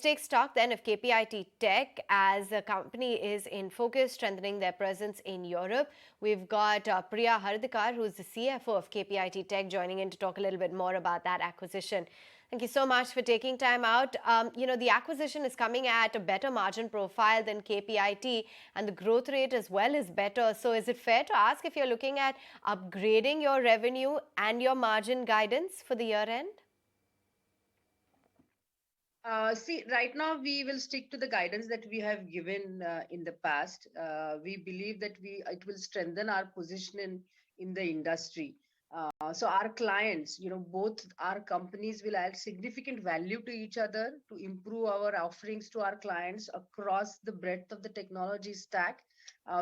take stock then of KPIT Tech as the company is in focus, strengthening their presence in Europe. We've got Priya Hardikar, who's the CFO of KPIT Tech, joining in to talk a little bit more about that acquisition. Thank you so much for taking time out. The acquisition is coming at a better margin profile than KPIT, and the growth rate as well is better. So is it fair to ask if you're looking at upgrading your revenue and your margin guidance for the year end? See, right now we will stick to the guidance that we have given in the past. We believe that it will strengthen our position in the industry. So our clients, both our companies will add significant value to each other to improve our offerings to our clients across the breadth of the technology stack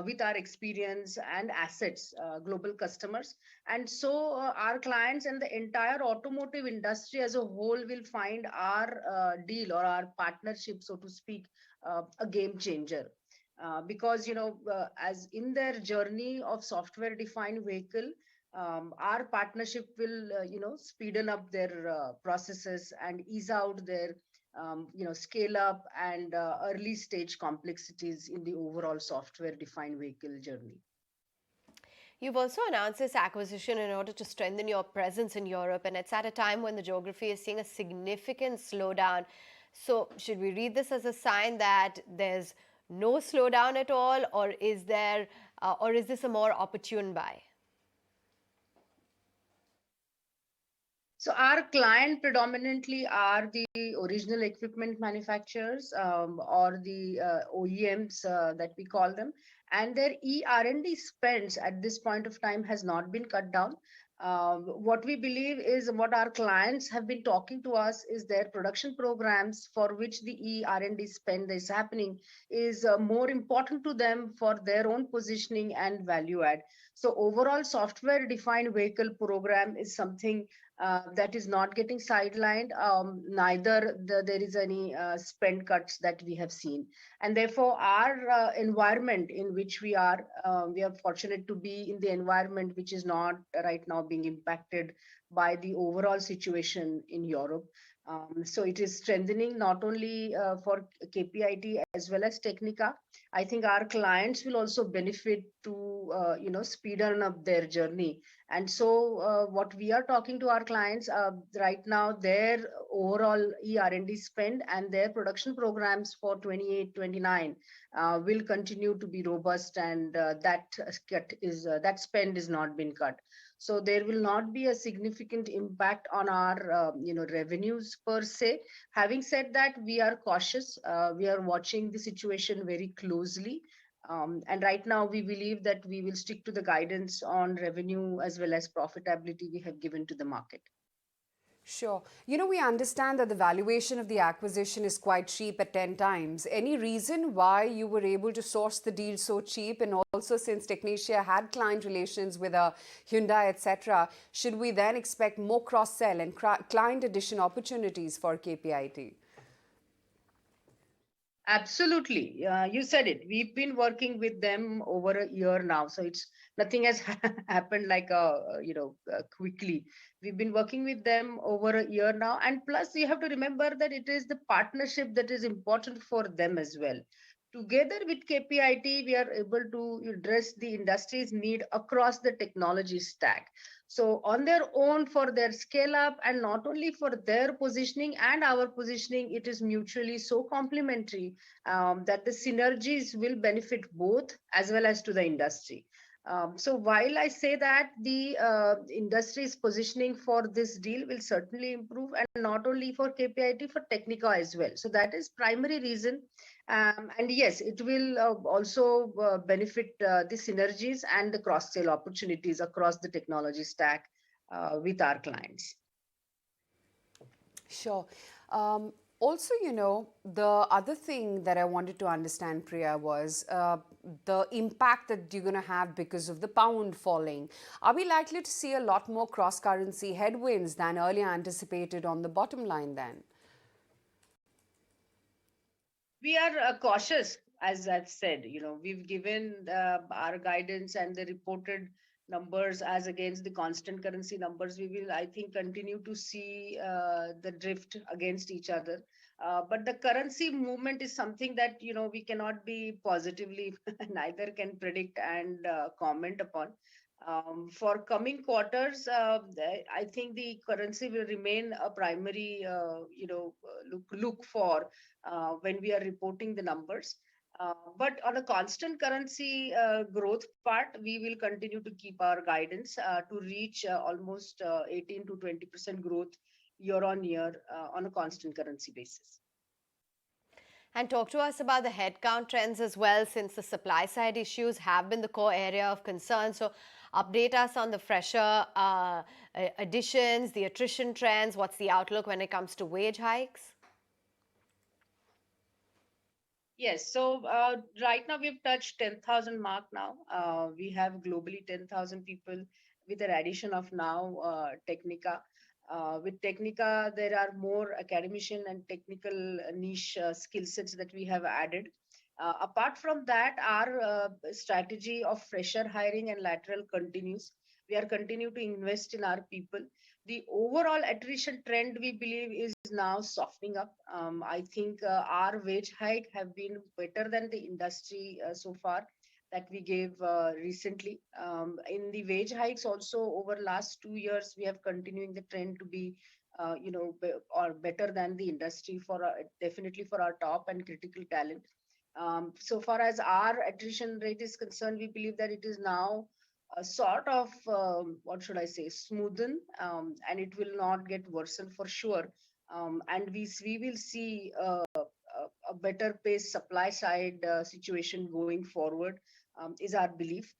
with our experience and assets, global customers. And so our clients and the entire automotive industry as a whole will find our deal or our partnership, so to speak, a game changer. Because, as in their journey of software defined vehicle, our partnership will, speeden up their processes and ease out their, scale up and early stage complexities in the overall software defined vehicle journey. You've also announced this acquisition in order to strengthen your presence in Europe, and it's at a time when the geography is seeing a significant slowdown. So, should we read this as a sign that there's no slowdown at all, or is this a more opportune buy? So our client predominantly are the original equipment manufacturers or the OEMs that we call them, and their R&D spends at this point of time has not been cut down. What we believe is what our clients have been talking to us is their production programs for which the R&D spend is happening is more important to them for their own positioning and value add. So overall software defined vehicle program is something that is not getting sidelined. Neither there is any spend cuts that we have seen. And therefore, our environment in which we are fortunate to be in the environment which is not right now being impacted by the overall situation in Europe. So it is strengthening not only for KPIT as well as Technica. I think our clients will also benefit to, speeden up their journey. And so what we are talking to our clients right now, their overall R&D spend and their production programs for 28, 29 will continue to be robust, and that spend is not been cut. So there will not be a significant impact on our, revenues per se. Having said that, we are cautious. We are watching the situation very closely. And right now, we believe that we will stick to the guidance on revenue as well as profitability we have given to the market. Sure. We understand that the valuation of the acquisition is quite cheap at 10 times. Any reason why you were able to source the deal so cheap? And also, since Technetia had client relations with Hyundai, etc., should we then expect more cross-sell and client addition opportunities for KPIT? Absolutely. You said it. We've been working with them over a year now. So nothing has happened like, quickly. We've been working with them over a year now. And plus, you have to remember that it is the partnership that is important for them as well. Together with KPIT, we are able to address the industry's need across the technology stack. So on their own, for their scale up, and not only for their positioning and our positioning, it is mutually so complementary that the synergies will benefit both as well as to the industry. So while I say that the industry's positioning for this deal will certainly improve, and not only for KPIT, for Technica as well. So that is primary reason. And yes, it will also benefit the synergies and the cross-sale opportunities across the technology stack with our clients. Sure. Also, the other thing that I wanted to understand, Priya, was the impact that you're going to have because of the pound falling. Are we likely to see a lot more cross-currency headwinds than earlier anticipated on the bottom line then? We are cautious, as I've said. We've given our guidance and the reported numbers as against the constant currency numbers. We will, I think, continue to see the drift against each other. But the currency movement is something that we cannot be positively neither can predict and comment upon. For coming quarters, I think the currency will remain a primary look for when we are reporting the numbers. But on a constant currency growth part, we will continue to keep our guidance to reach almost 18 to 20% growth year on year on a constant currency basis. And talk to us about the headcount trends as well, since the supply side issues have been the core area of concern. So update us on the fresher additions, the attrition trends. What's the outlook when it comes to wage hikes? Yes, so right now we've touched 10,000 mark now. We have globally 10,000 people with an addition of now Technica. With Technica, there are more academician and technical niche skill sets that we have added. Apart from that, our strategy of fresher hiring and lateral continues. We are continue to invest in our people. The overall attrition trend, we believe, is now softening up. I think our wage hike have been better than the industry so far that we gave recently. In the wage hikes also over last 2 years, we have continuing the trend to be or better than the industry for definitely for our top and critical talent. So far as our attrition rate is concerned, we believe that it is now a sort of what should I say, smoothen, and it will not get worsen for sure. And we will see a better pace supply side situation going forward, is our belief.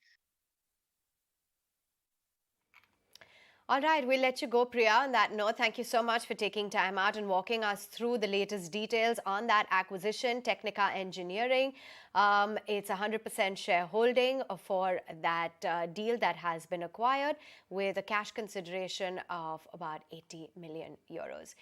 All right, we'll let you go, Priya. On that note, thank you so much for taking time out and walking us through the latest details on that acquisition, Technica Engineering. It's 100% shareholding for that deal that has been acquired with a cash consideration of about 80 million euros.